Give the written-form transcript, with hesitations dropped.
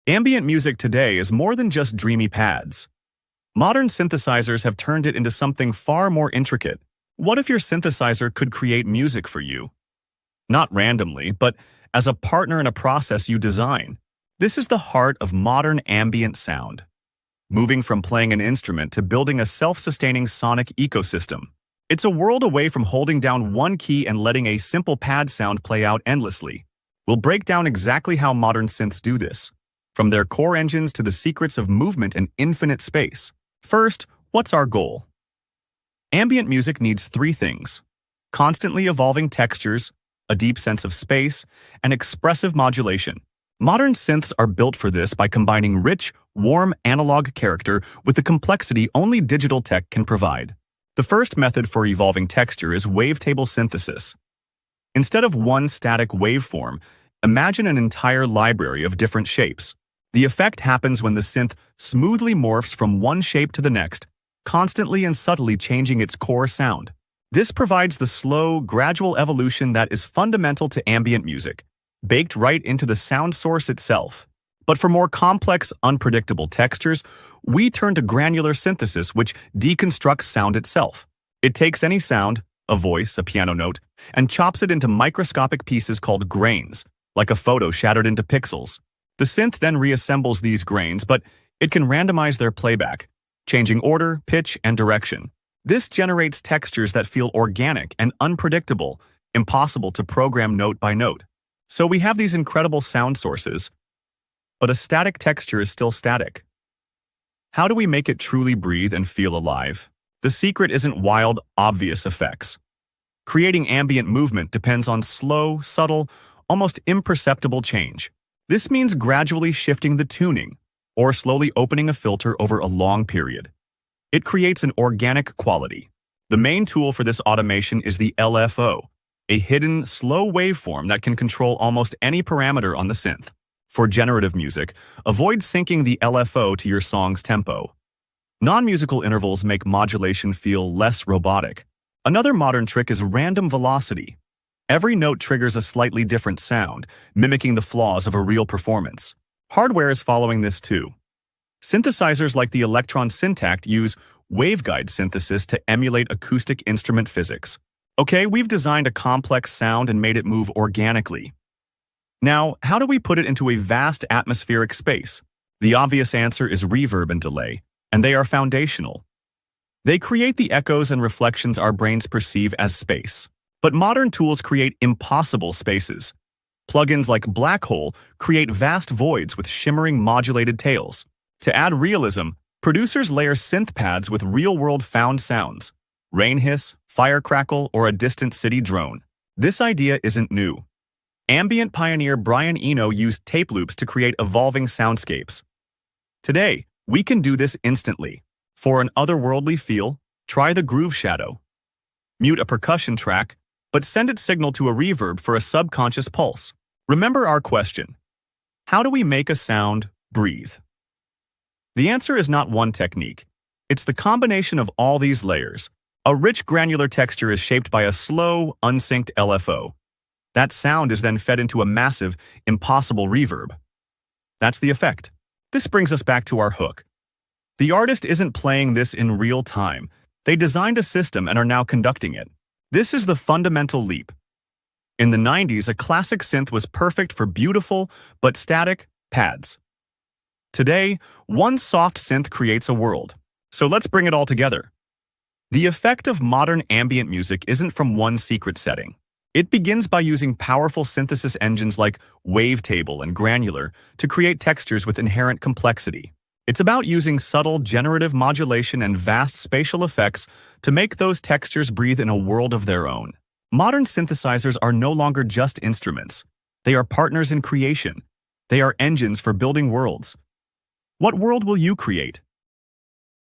Ambient music today is more than just dreamy pads. Modern synthesizers have turned it into something far more intricate. What if your synthesizer could create music for you? Not randomly, but as a partner in a process you design. This is the heart of modern ambient sound, moving from playing an instrument to building a self-sustaining sonic ecosystem. It's a world away from holding down one key and letting a simple pad sound play out endlessly. We'll break down exactly how modern synths do this, from their core engines to the secrets of movement and infinite space. First, what's our goal? Ambient music needs three things: constantly evolving textures, a deep sense of space, and expressive modulation. Modern synths are built for this by combining rich, warm analog character with the complexity only digital tech can provide. The first method for evolving texture is wavetable synthesis. Instead of one static waveform, imagine an entire library of different shapes. The effect happens when the synth smoothly morphs from one shape to the next, constantly and subtly changing its core sound. This provides the slow, gradual evolution that is fundamental to ambient music, baked right into the sound source itself. But for more complex, unpredictable textures, we turn to granular synthesis, which deconstructs sound itself. It takes any sound, a voice, a piano note, and chops it into microscopic pieces called grains, like a photo shattered into pixels. The synth then reassembles these grains, but it can randomize their playback, changing order, pitch, and direction. This generates textures that feel organic and unpredictable, impossible to program note by note. So we have these incredible sound sources, but a static texture is still static. How do we make it truly breathe and feel alive? The secret isn't wild, obvious effects. Creating ambient movement depends on slow, subtle, almost imperceptible change. This means gradually shifting the tuning, or slowly opening a filter over a long period. It creates an organic quality. The main tool for this automation is the LFO, a hidden, slow waveform that can control almost any parameter on the synth. For generative music, avoid syncing the LFO to your song's tempo. Non-musical intervals make modulation feel less robotic. Another modern trick is random velocity. Every note triggers a slightly different sound, mimicking the flaws of a real performance. Hardware is following this too. Synthesizers like the Electron Syntact use waveguide synthesis to emulate acoustic instrument physics. Okay, we've designed a complex sound and made it move organically. Now, how do we put it into a vast atmospheric space? The obvious answer is reverb and delay, and they are foundational. They create the echoes and reflections our brains perceive as space. But modern tools create impossible spaces. Plugins like Black Hole create vast voids with shimmering modulated tails. To add realism, producers layer synth pads with real-world found sounds: rain hiss, fire crackle, or a distant city drone. This idea isn't new. Ambient pioneer Brian Eno used tape loops to create evolving soundscapes. Today, we can do this instantly. For an otherworldly feel, try the Groove Shadow. Mute a percussion track, but send its signal to a reverb for a subconscious pulse. Remember our question: how do we make a sound breathe? The answer is not one technique. It's the combination of all these layers. A rich granular texture is shaped by a slow, unsynced LFO. That sound is then fed into a massive, impossible reverb. That's the effect. This brings us back to our hook. The artist isn't playing this in real time. They designed a system and are now conducting it. This is the fundamental leap. In the 90s, a classic synth was perfect for beautiful but static pads. Today, one soft synth creates a world. So let's bring it all together. The effect of modern ambient music isn't from one secret setting. It begins by using powerful synthesis engines like wavetable and granular to create textures with inherent complexity. It's about using subtle generative modulation and vast spatial effects to make those textures breathe in a world of their own. Modern synthesizers are no longer just instruments. They are partners in creation. They are engines for building worlds. What world will you create?